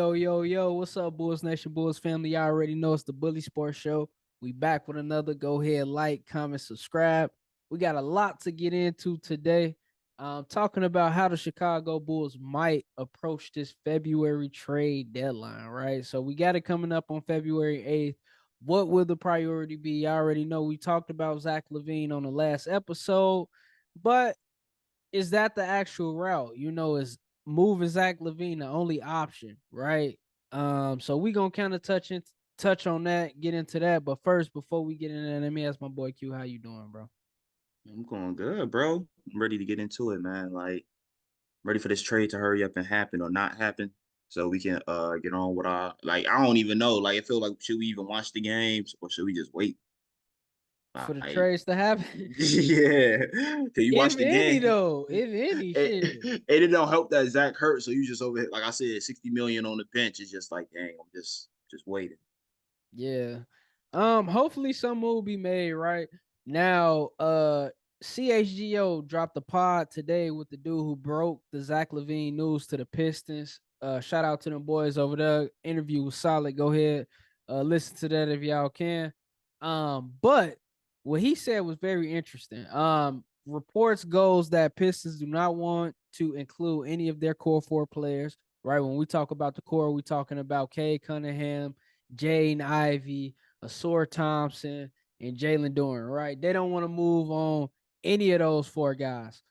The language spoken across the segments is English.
Yo. What's up, Bulls Nation, Bulls family? Y'all already know it's the Bully Sports Show. We back with another. Go ahead, like, comment, subscribe. We got a lot to get into today. Talking about how the Chicago Bulls might approach this February trade deadline, right? So we got it coming up on February 8th. What will the priority be? I already know we talked about Zach LaVine on the last episode, but is that the actual route? Is moving Zach LaVine the only option, right? So we gonna kind of touch on that, get into that. But first, before we get into that, let me ask my boy Q, how you doing, bro? I'm going good, bro. I'm ready to get into it, man. Like, ready for this trade to hurry up and happen or not happen, so we can get on with our like. I don't even know. Like, I feel like should we even watch the games or should we just wait? For the Like, trades to happen, yeah. Can you watch if the any game? though, if any shit, It don't help that Zach hurt, so you just over here, like I said, 60 million on the bench. It's just like, dang, I'm just waiting. yeah. Hopefully some will be made right now. CHGO dropped the pod today with the dude who broke the Zach LaVine news to the Pistons. Shout out to them boys over there. Interview was solid. Go ahead, listen to that if y'all can. But what he said was very interesting. Reports goes that Pistons do not want to include any of their core four players. Right, when we talk about the core, we talking about Cade Cunningham, Jaden Ivey, Asor Thompson, and Jalen Duren, right? They don't want to move on any of those four guys.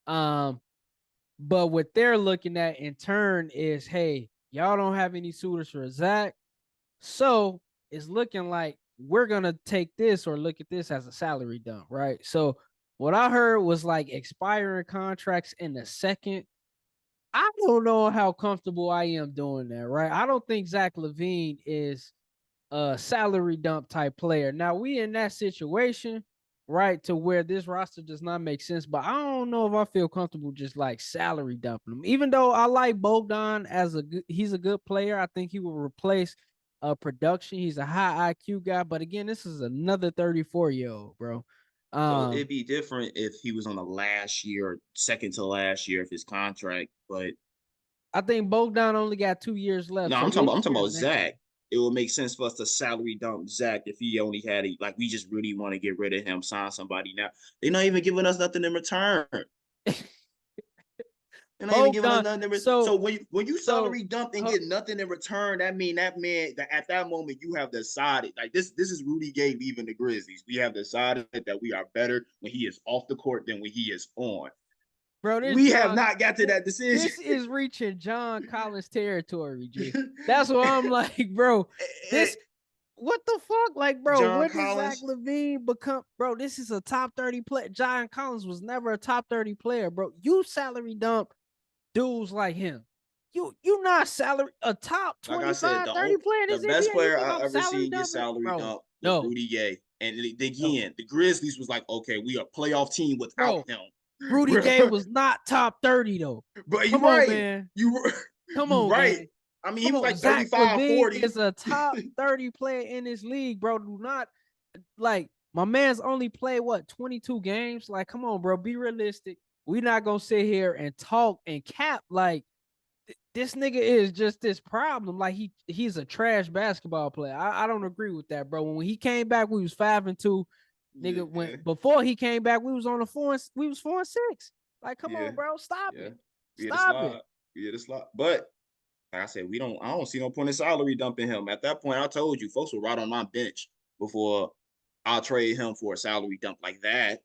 But what they're looking at in turn is, hey, y'all don't have any suitors for Zach. So it's looking like we're gonna take this or look at this as a salary dump, right? So what I heard was like expiring contracts in the second. I don't know how comfortable I am doing that, right? I don't think Zach LaVine is a salary dump type player. Now we in that situation, right, to where this roster does not make sense. But I don't know if I feel comfortable just like salary dumping him. Even though I like Bogdan as he's a good player. I think he will replace production. He's a high IQ guy. But again, this is another 34-year-old, bro. So Um, it'd be different if he was on the last year, second to last year of his contract. But I think Bogdan only got 2 years left, no, so his I'm talking year about is next year. Zach. It would make sense for us to salary dump Zach if he only had a like. We just really want to get rid of him, sign somebody now. They're not even giving us nothing in return. They're not even giving us Bogdan. nothing in return. So So when you so salary dump and uh, get nothing in return, that mean that man that at that moment you have decided like this is Rudy Gay leaving the Grizzlies. We have decided that we are better when he is off the court than when he is on. bro, We have not got to that decision. this is reaching John Collins territory, G. That's what I'm like, bro. This what the fuck? Like, bro, John when did Zach Collins. LaVine become bro? This is a top 30 player. John Collins was never a top 30 player, bro. You salary dump dudes like him. You not salary a top Like I said, 25, 30 player in the this best NBA. You player think I I'm ever salary seen get dumping? salary Bro, dump was no, Rudy Gay. And no. again, the Grizzlies was like, okay, we are a playoff team without Bro, him. Rudy Gay was not top 30 though. But you're Come on, right. man. You Come you on, right. gang. I mean, he Come was on. like Zach 35, LaVine 40. is a top 30 player in this league, bro. Do not like my man's only played what 22 games. Like, come on, bro. Be realistic. We not gonna sit here and talk and cap like this nigga is just this problem. Like he's a trash basketball player. I don't agree with that, bro. When he came back, we was 5-2. Nigga, when Yeah, before he came back, we was on the we was 4-6. Like, come yeah, on, bro. Stop yeah. it. We had a Stop slide. it. We had a slide. But like I said, I don't see no point in salary dumping him. At that point, I told you, folks were right on my bench before I'll trade him for a salary dump like that.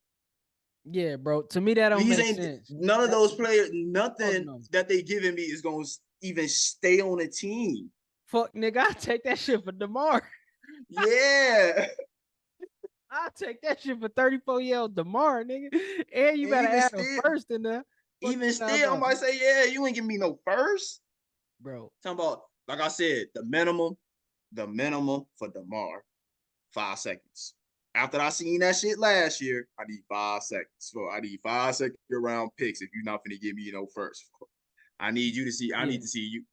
Yeah, bro. To me, that don't These make ain't sense. none of That those players, fuck nothing no. that they giving me is gonna even stay on the team. Fuck nigga, I take that shit for DeMar. Yeah. I take that shit for 34-year-old DeMar, nigga. And you And better add a first in there. Fuck even you still, I'm about, about to say, yeah, you ain't giving me no first. bro. Talking about, like I said, the minimum for DeMar, 5 seconds. After I seen that shit last year, I need 5 seconds. I need 5 second round picks if you're not gonna give me no first. I need you to see. I need Yeah, to see you.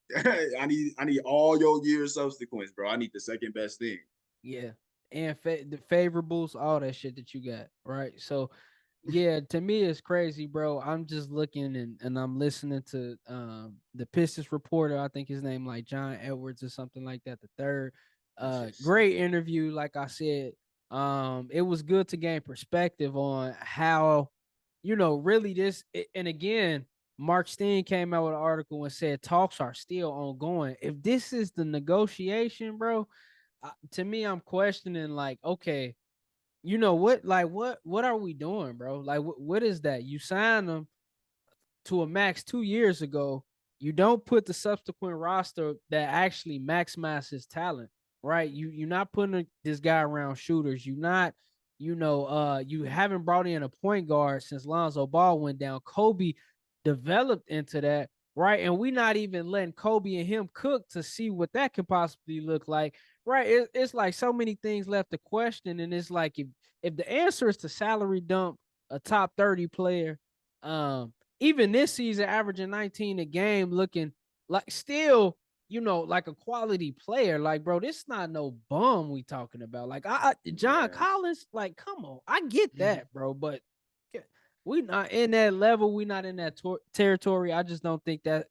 I need all your year subsequence, bro. I need the second best thing. yeah. And the favorables, all that shit that you got, right? So Yeah, to me it's crazy, bro. I'm just looking and I'm listening to the Pistons reporter. I think his name like John Edwards or something like that. The third, That's just great interview. Like I said, it was good to gain perspective on how, really this. And again, Mark Steen came out with an article and said talks are still ongoing. If this is the negotiation, bro, to me, I'm questioning like, okay, what, like what are we doing, bro? Like what is that? You signed them to a max 2 years ago. You don't put the subsequent roster that actually maximize his talent, right? You're not putting this guy around shooters. You not, you haven't brought in a point guard since Lonzo Ball went down. Kobe developed into that, right? And we not even letting Kobe and him cook to see what that could possibly look like, right? It's like so many things left to question, and it's like if the answer is to salary dump a top 30 player, even this season averaging 19 a game, looking like still, like a quality player. Like, bro, this is not no bum we talking about. Like, John yeah. Collins, like, come on, I get that, bro, but we not in that level. We not in that territory. I just don't think that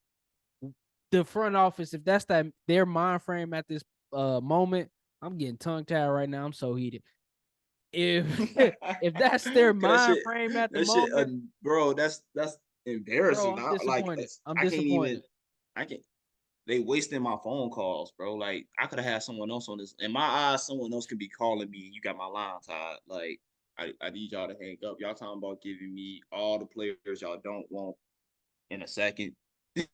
the front office, if that's their mind frame at this moment, I'm getting tongue tied right now. I'm so heated. If if that's their Cause mind frame at the that shit, moment, bro. That's bro, embarrassing. I'm Like disappointed. I'm I can't even. disappointed. I can. They wasting my phone calls, bro. Like I could have had someone else on this. In my eyes, someone else could be calling me. You got my line tied. Like I need y'all to hang up. Y'all talking about giving me all the players y'all don't want in a second. In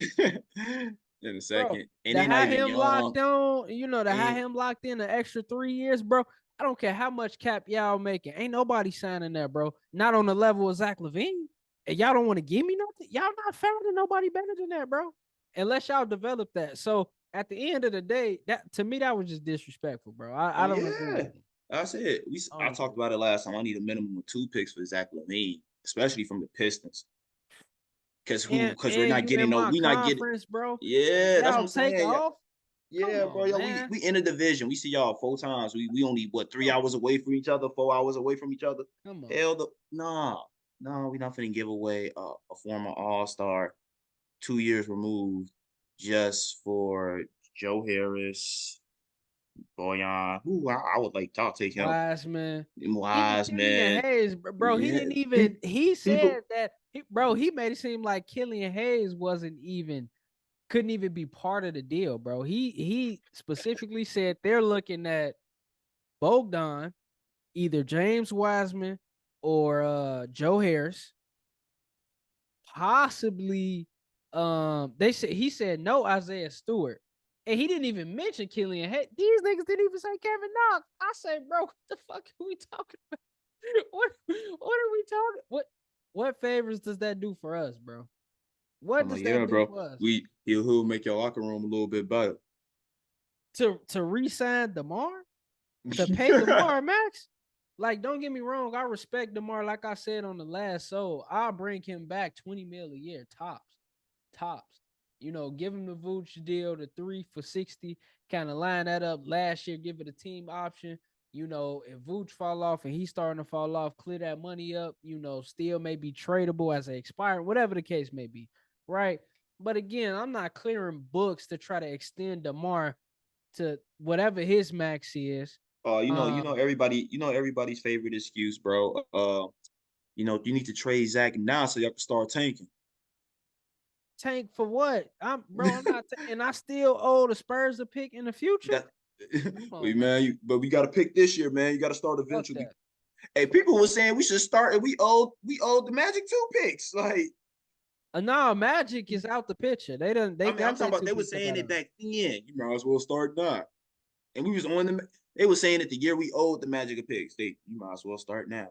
a Bro, second, and to they not have even him locked young. on, to have And him locked in an extra 3 years, bro. I don't care how much cap y'all making. Ain't nobody signing that, bro. Not on the level of Zach LaVine. And y'all don't want to give me nothing. Y'all not finding nobody better than that, bro. Unless y'all develop that. So at the end of the day, that to me that was just disrespectful, bro. I don't agree yeah, with it. that's it. I I don't agree talked with about it last time. I need a minimum of 2 picks for Zach LaVine, especially from the Pistons. it. Because we're And not you in getting no, my we not getting. conference, bro. And Yeah, that's what y'all I'm take saying. Yeah, off. Come yeah, bro. on, Yo, man. we in a division. We see y'all 4 times. We only what 3 hours away from each other, 4 hours away from each other. Come on. Hell, no, we not finna give away a former All Star 2 years removed just for Joe Harris, Boyan. Who I would like to take him. Wiseman, even Wise Killian man. Hayes, bro. He Yeah, didn't even. He people. said that, bro. He made it seem like Killian Hayes couldn't even be part of the deal, bro. He specifically said they're looking at Bogdan, either James Wiseman or Joe Harris, possibly. He said no Isaiah Stewart. And he didn't even mention Killian Hayes. These niggas didn't even say Kevin Knox. I said, bro, what the fuck are we talking about? What are we talking? What favors does that do for us, bro? What I'm does like, yeah, that do bro. for us? He'll make your locker room a little bit better. To re-sign DeMar? To pay DeMar max? Like, don't get me wrong, I respect DeMar. Like I said on the last show, I'll bring him back 20 mil a year, tops. Tops. Give him the Vooch deal, the 3 for 60, kind of line that up last year, give it a team option. If Vooch fall off and he's starting to fall off, clear that money up, still may be tradable as an expiring, whatever the case may be, right? But again, I'm not clearing books to try to extend DeMar to whatever his max is. Um, everybody's favorite excuse, bro. You need to trade Zach now so y'all can start tanking. Tank for what? I'm not, and I still owe the Spurs a pick in the future. That, Come wait, on, man. man. But we got to pick this year, man. You got to start Fuck eventually. that. Hey, people were saying we should start, and we owed the Magic 2 picks. Like, No, Magic is out the picture. They I mean, I'm got talking their about two they were picks up saying out it of it. back then. You might as well start now. And we was on them. They were saying that the year we owed the Magic a picks, you might as well start now.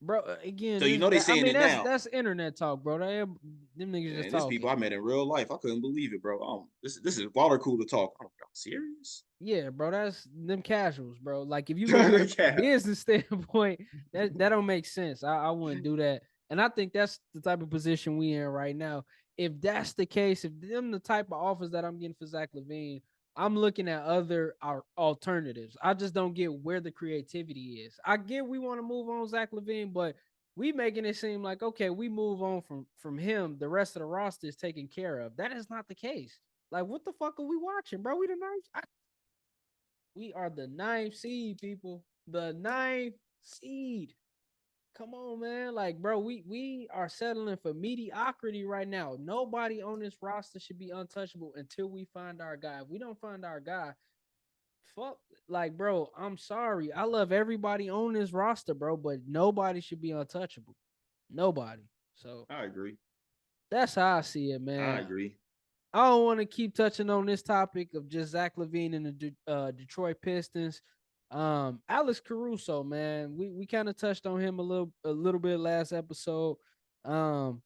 Bro, again, So they I saying mean it now. that's internet talk, bro. Them niggas just And this talking. people I met in real life, I couldn't believe it, bro. This is water cooler talk. I'm serious. Yeah, bro, that's them casuals, bro. Like if you look at it from a Yeah. business standpoint, that don't make sense. I wouldn't do that. And I think that's the type of position we in right now. If that's the case, if them the type of offers that I'm getting for Zach LaVine, I'm looking at other alternatives. I just don't get where the creativity is. I get we want to move on Zach LaVine, but we making it seem like, okay, we move on from him. The rest of the roster is taken care of. That is not the case. Like, what the fuck are we watching, bro? We are the ninth seed, people. The ninth seed. Come on, man. Like, bro, we are settling for mediocrity right now. Nobody on this roster should be untouchable until we find our guy. If we don't find our guy, fuck, like, bro, I'm sorry. I love everybody on this roster, bro, but nobody should be untouchable. Nobody. So I agree. that's how I see it, I man. agree. I don't want to keep touching on this topic of just Zach LaVine and the Detroit Pistons. Alex Caruso, man, we kind of touched on him a little bit last episode. Um,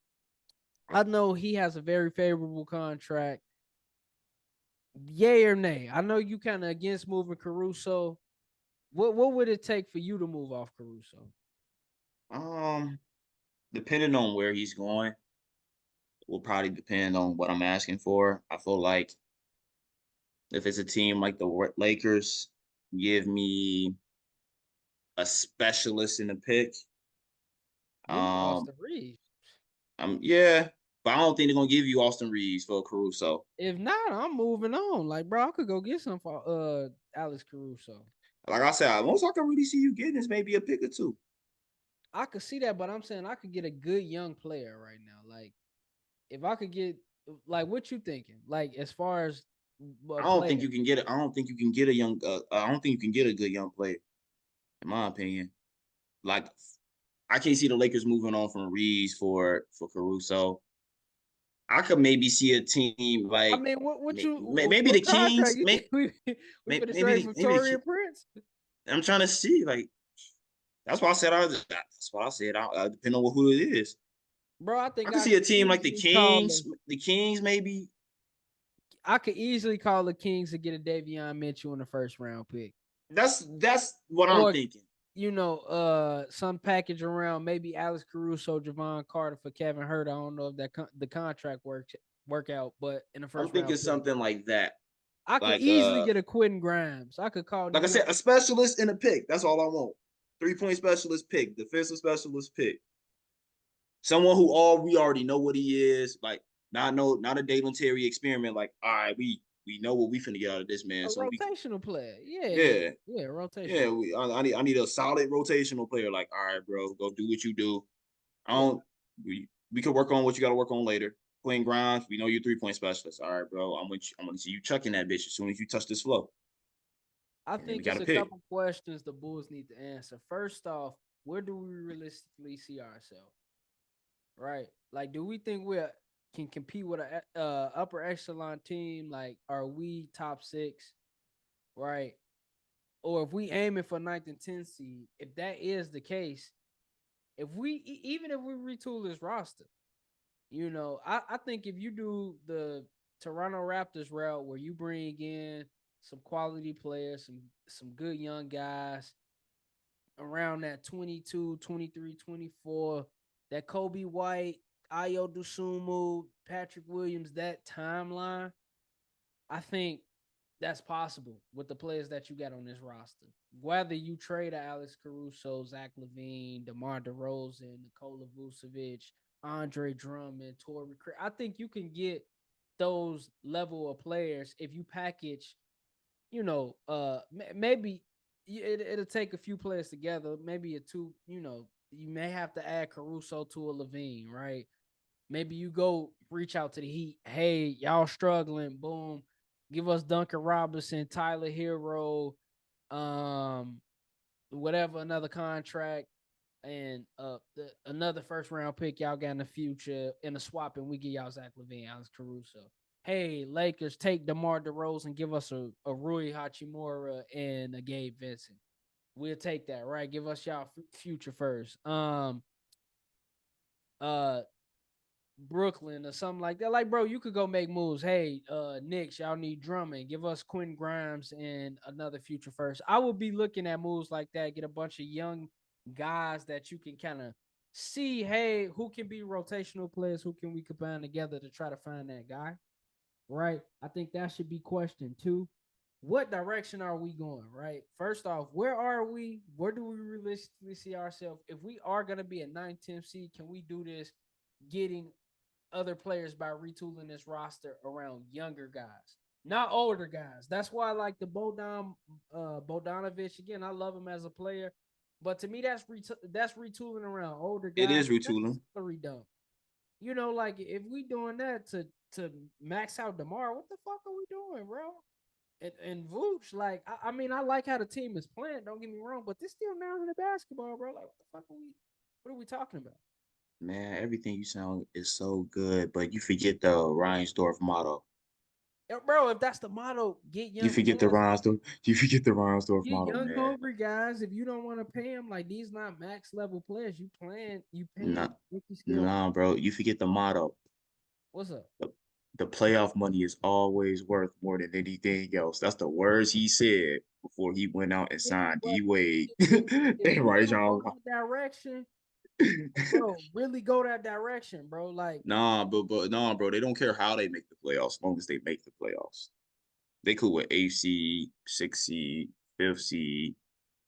I know he has a very favorable contract. Yay or nay? I know you kind of against moving Caruso. What would it take for you to move off Caruso? Um, Depending on where he's going, will probably depend on what I'm asking for. I feel like if it's a team like the Lakers, give me a specialist in the pick. Give me Um, Austin Reeves. yeah, but I don't think they're gonna give you Austin Reeves for Caruso. If not, I'm moving on. Like, bro, I could go get some for Alex Caruso. Like I said, most I can really see you getting is maybe a pick or two. I could see that, but I'm saying I could get a good young player right now. Like, if I could get, like, what you thinking? Like, as far as a I don't player, think you can get it. I don't think you can get a young. I don't think you can get a good young player, in my opinion. Like, I can't see the Lakers moving on from Reeves for Caruso. I could maybe see a team I like mean, what you maybe the what contract Kings. you think we finna trade for Maybe the Torian Prince? I'm trying to see like that's why I said that's what I said. Depending on who it is. Bro, I I think could I see a could team like the easily call Kings. The Kings maybe. the Kings to get a Davion Mitchell in the first round pick. That's what I'm Or thinking. some package around maybe Alex Caruso, Javon Carter for Kevin Hurt. I don't know if the contract work out, but in the I'm first thinking round pick, something like that. I could Like easily get a Quentin Grimes. I could call like I you. said, a specialist in a pick. That's all I want. 3-point specialist pick, defensive specialist pick. Someone who all we already know what he is. Like not a Dalen Terry experiment. Like all right, we know what we finna get out of this man. A So we can rotational player. Yeah, yeah yeah, rotational yeah. player. I need a solid rotational player. Like all right, bro, go do what you do. I Yeah. don't. We could work on what you got to work on later. Playing Grimes, we know you're 3-point specialist. All right, bro. I'm gonna see you chucking that bitch as soon as you touch this flow. I And then we think got it's to a pick. couple questions the Bulls need to answer. First off, where do we realistically see ourselves? Right? Like, do we think we can compete with a upper echelon team? Like, are we top six? Right? Or if we aiming for ninth and 10th seed, if that is the case, even if we retool this roster, I think if you do the Toronto Raptors route where you bring in some quality players, some good young guys around that 22, 23, 24, that Kobe White, Ayo Dosunmu, Patrick Williams, that timeline, I think that's possible with the players that you got on this roster. Whether you trade Alex Caruso, Zach LaVine, DeMar DeRozan, Nikola Vucevic, Andre Drummond, Torrey Craig, I think you can get those level of players if you package, maybe it'll take a few players together, maybe a two, you may have to add Caruso to a LaVine, right? Maybe you go reach out to the Heat. Hey, y'all struggling. Boom. Give us Duncan Robinson, Tyler Hero, um, whatever, another contract, and another first round pick y'all got in the future in a swap, and we get y'all Zach LaVine, Alex Caruso. Hey, Lakers, take DeMar DeRozan, give us a Rui Hachimura and a Gabe Vincent. We'll take that, right? Give us y'all future first. Uh, Brooklyn or something like that. Like, bro, you could go make moves. Hey, Knicks, y'all need Drummond. Give us Quentin Grimes and another future first. I would be looking at moves like that. Get a bunch of young guys that you can kind of see. Hey, who can be rotational players? Who can we combine together to try to find that guy? Right. I think that should be question two. what direction are we going, right? First off, where are we? Where do we realistically see ourselves? If we are going to be a 9th, 10th seed, can we do this getting other players by retooling this roster around younger guys, not older guys? That's why I like the Bogdanovic. Again, I love him as a player, but to me, that's retooling around older guys. It is retooling. Salary dump. You know, like if we doing that to max out DeMar, what the fuck are we doing, bro? And Vooch, like, I mean, I like how the team is playing. Don't get me wrong, but this still now in the basketball, bro. Like, what the fuck are we? What are we talking about? Man, everything you sound is so good, but you forget the Reinsdorf motto. Bro, if that's the motto, get young. You forget the Reinsdorf. You forget the Reinsdorf get motto, young, man. hungry guys. If you don't want to pay them, like these not max level players. You paying. Nah, bro. You forget the motto. What's up? The playoff money is always worth more than anything else. That's the words he said before he went out and signed D-Wade. Right, John. Direction, bro. Really go that direction, bro. Like, nah, bro. They don't care how they make the playoffs, as long as they make the playoffs. They cool with 8th seed, 6th seed, 5th seed,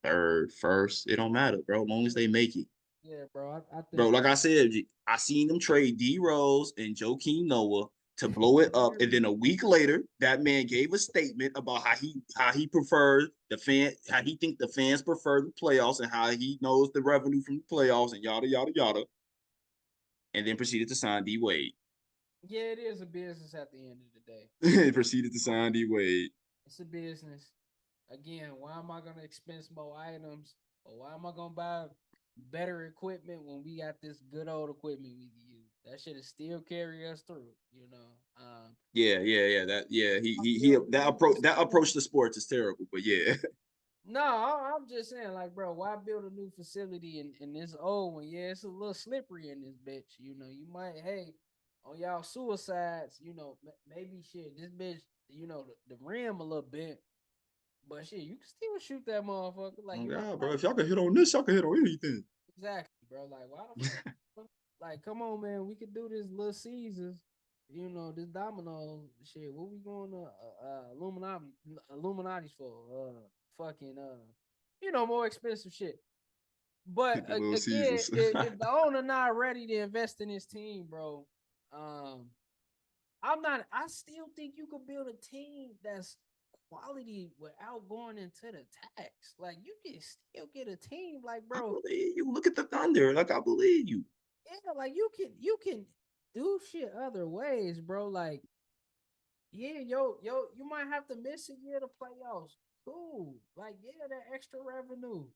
3rd, 1st. It don't matter, bro. As long as they make it. Yeah, bro. I think, bro, like I said, I seen them trade D Rose and Joakim Noah to blow it up, and then a week later, that man gave a statement about how he prefers how he think the fans prefer the playoffs, and how he knows the revenue from the playoffs, and yada yada yada, and then proceeded to sign D-Wade. Yeah, it is a business at the end of the day. Proceeded to sign D-Wade. It's a business. Again, why am I gonna expense more items, or why am I gonna buy better equipment when we got this good old equipment we can use? That shit is still carry us through, you know. That approach to sports is terrible, but yeah. No, I'm just saying, like, bro, why build a new facility in this old one? Yeah, it's a little slippery in this bitch. You know, you might, hey, on y'all suicides, you know, maybe shit, this bitch, you know, the rim a little bit, but shit, you can still shoot that motherfucker. Like, yeah, bro, if y'all can hit on this, y'all can hit on anything. Exactly, bro. Like, why the fuck? Like, come on, man, we could do this Little Caesars, you know, this domino shit. What we going to Illuminati's for? Fucking you know, more expensive shit. But again, if the owner not ready to invest in his team, bro, I still think you could build a team that's quality without going into the tax. Like, you can still get a team, like, bro. I believe you. Look at the Thunder. Like, I believe you. Yeah, like you can do shit other ways, bro. Like, yeah, you might have to miss a year to playoffs. Cool. Like, yeah, that extra revenue.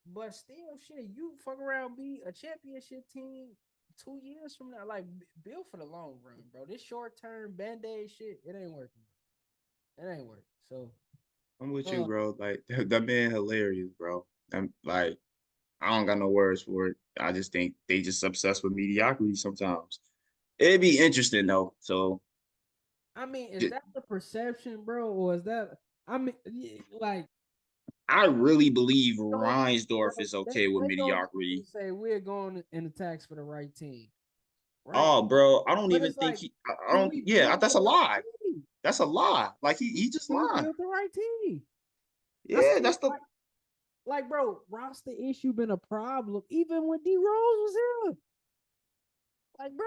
But still, shit, you fuck around, be a championship team 2 years from now. Like, build for the long run, bro. This short-term Band-Aid shit, it ain't working. It ain't working. So I'm with you, bro. Like, that man hilarious, bro. I'm like, I don't got no words for it. I just think they just obsessed with mediocrity sometimes. It'd be interesting though. So, I mean, is that the perception, bro, or is that? I mean, like, I really believe Reinsdorf is okay with mediocrity. Say we're going in the tax for the right team. Right? Oh, bro, I don't even think he. I don't. Yeah, that's a lie. That's a lie. Like he just lied. The right team. Yeah, that's the. Like, bro, roster issue been a problem even when D Rose was here. Like, bro,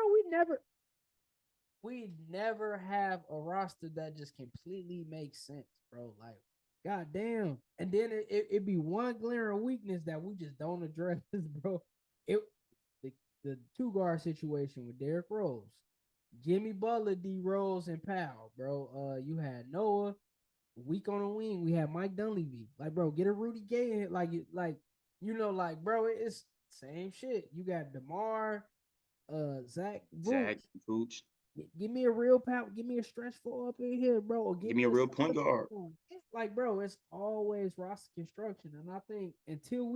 we never have a roster that just completely makes sense, bro. Like, goddamn. And then it be one glaring weakness that we just don't address, bro. The 2-guard situation with Derrick Rose, Jimmy Butler, D Rose, and Powell, bro. You had Noah. Weak on the wing, we had Mike Dunleavy. Like, bro, get a Rudy Gay, like, you know, like, bro, it's same shit. You got DeMar, Zach Vooch. Give me a real power. Give me a stretch 4 up in here, bro. Or give me a real point guard. Like, bro, it's always roster construction, and I think until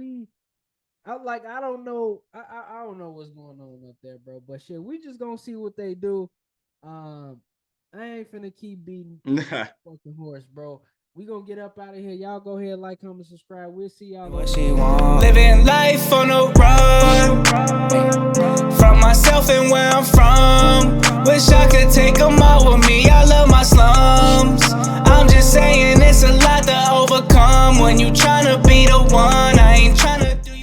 I don't know. I don't know what's going on up there, bro. But shit, we just gonna see what they do. I ain't finna keep beating fucking horse, bro. We gonna get up out of here. Y'all go ahead, like, comment, subscribe. We'll see y'all. What she want? Living life on the run from myself and where I'm from. Wish I could take them all with me. I love my slums. I'm just saying it's come when you try